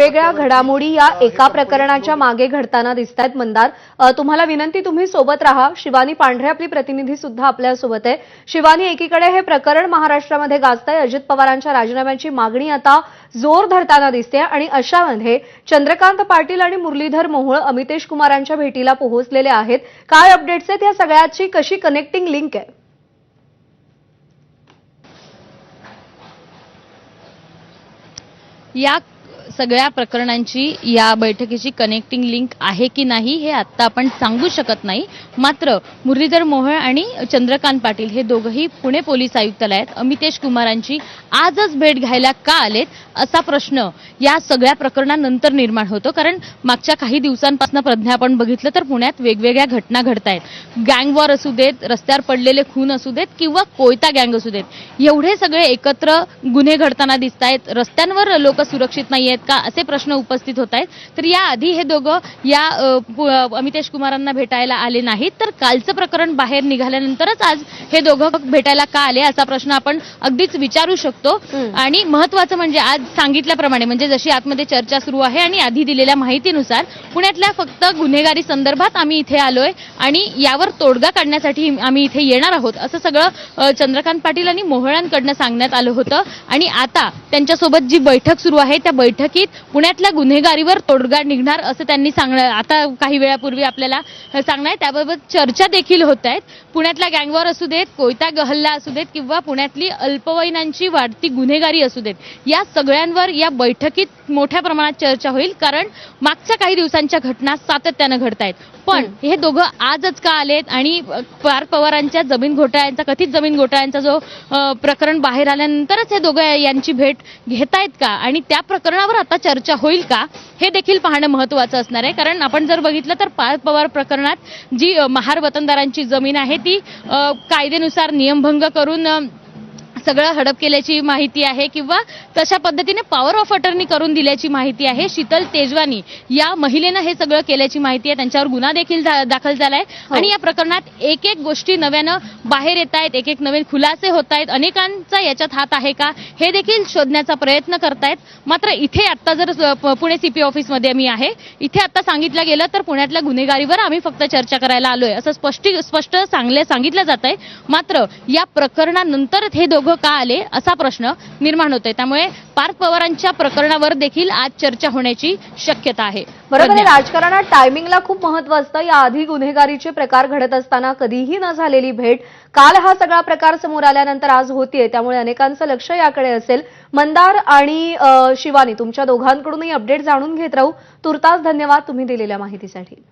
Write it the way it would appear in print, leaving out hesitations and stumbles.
वेगवेगळ्या घडामोडी या एका प्रकरणाच्या मागे घडताना दिसतायत मंदार. तुम्हाला विनंती, तुम्ही सोबत राहा. शिवानी पांढरे आपली प्रतिनिधी सुद्धा आपल्या सोबत आहे. शिवानी, एकीकडे हे प्रकरण महाराष्ट्रामध्ये गाजतंय. अजित पवारांच्या राजीनाम्याची मागणी आता जोर धरताना दिसते आणि अशामध्ये चंद्रकांत पाटील आणि मुरलीधर मोहोळ अमितेश कुमारांच्या भेटीला पोहोचलेले आहेत. काय अपडेट्स आहेत? या सगळ्याची कशी कनेक्टिंग लिंक आहे? या सगळ्या प्रकरणांची या बैठकीची कनेक्टिंग लिंक आहे की नाही हे आता आपण सांगू शकत नाही. मात्र मुरलीधर मोहोळ आणि चंद्रकांत पाटील हे दोघंही पुणे पोलीस आयुक्तालयात अमितेश कुमारांची आजच भेट घ्यायला का आलेत असा प्रश्न या सगळ्या प्रकरणानंतर निर्माण होतो. कारण मागच्या काही दिवसांपासून प्रज्ञा आपण बघितलं तर पुण्यात वेगवेगळ्या घटना घडतायत. गँग वॉर असू देत, रस्त्यावर पडलेले खून असू देत किंवा कोयता गँग असू देत, एवढे सगळे एकत्र गुन्हे घडताना दिसत आहेत. रस्त्यांवर लोक सुरक्षित नाहीयेत का असे प्रश्न उपस्थित होत आहेत. तर याआधी हे दोघं या अमितेश कुमारांना भेटायला आले नाहीत, तर कालचं प्रकरण बाहेर निघाल्यानंतरच आज हे दोघं भेटायला का आले असा प्रश्न आपण अगदीच विचारू शकतो. आणि महत्वाचं म्हणजे आज सांगितल्याप्रमाणे, म्हणजे जशी आतमध्ये चर्चा सुरू आहे आणि आधी दिलेल्या माहितीनुसार पुण्यातल्या फक्त गुन्हेगारी संदर्भात आम्ही इथे आलोय आणि यावर तोडगा काढण्यासाठी आम्ही इथे येणार आहोत असं सगळं चंद्रकांत पाटील आणि मोहोळांकडनं सांगण्यात आलं होतं. आणि आता त्यांच्यासोबत जी बैठक सुरू आहे त्या बैठकीत पुण्यातल्या गुन्हेगारीवर तोडगा निघणार असं त्यांनी आता काही वेळापूर्वी आपल्याला सांगणार. त्याबाबत चर्चा देखील होत आहेत. पुण्यातल्या गँगवॉर असू देत, कोयता गहल्ला असू देत किंवा पुण्यातली अल्पवयीनांची वाढती गुन्हेगारी असू देत, या सगळ्यांवर या बैठकीत मोठ्या प्रमाणात चर्चा होईल. कारण मागच्या काही दिवसांच्या घटना सातत्यानं घडत आहेत. पण हे दोघं आजच का आलेत आणि पार्थ पवारांच्या जमीन घोटाळ्यांचा, कथित जमीन घोटाळ्यांचा जो प्रकरण बाहेर आल्यानंतरच हे दोघं यांची भेट घेतायत का आणि त्या प्रकरणावर आता चर्चा होईल का हे देखील पाहणं महत्वाचं असणार आहे. कारण आपण जर बघितलं तर पार्थ पवार प्रकरणात जी महार वतनदारांची जमीन आहे ती कायद्यानुसार नियमभंग करून सगळं हडप केल्याची माहिती आहे किंवा तशा पद्धतीने पॉवर ऑफ अटर्नी करून दिल्याची माहिती आहे. शीतल तेजवानी या महिलेनं हे सगळं केल्याची माहिती आहे. त्यांच्यावर गुन्हा देखील दाखल झालाय आणि या प्रकरणात एक एक गोष्टी नव्यानं बाहेर येत आहेत, एक एक नवीन खुलासे होत आहेत. अनेकांचा याच्यात हात आहे का हे देखील शोधण्याचा प्रयत्न करतायत. मात्र इथे आता जर पुणे सीपी ऑफिसमध्ये मी आहे, इथे आता सांगितलं गेलं तर पुण्यातल्या गुन्हेगारीवर आम्ही फक्त चर्चा करायला आलोय असं स्पष्ट सांगितलं जात आहे. मात्र या प्रकरणानंतर हे दोघं का आले असा प्रश्न निर्माण होतोय. त्यामुळे पार्थ पवारांच्या प्रकरणावर देखील आज चर्चा होण्याची शक्यता आहे. बरोबर आहे. राजकारणात टायमिंगला खूप महत्व असतं. याआधी गुन्हेगारीचे प्रकार घडत असताना कधीही न झालेली भेट काल हा सगळा प्रकार समोर आल्यानंतर आज होतीये. त्यामुळे अनेकांचं लक्ष याकडे असेल. मंदार आणि शिवानी, तुमच्या दोघांकडूनही अपडेट जाणून घेत राहू. तुर्तास धन्यवाद तुम्ही दिलेल्या माहितीसाठी.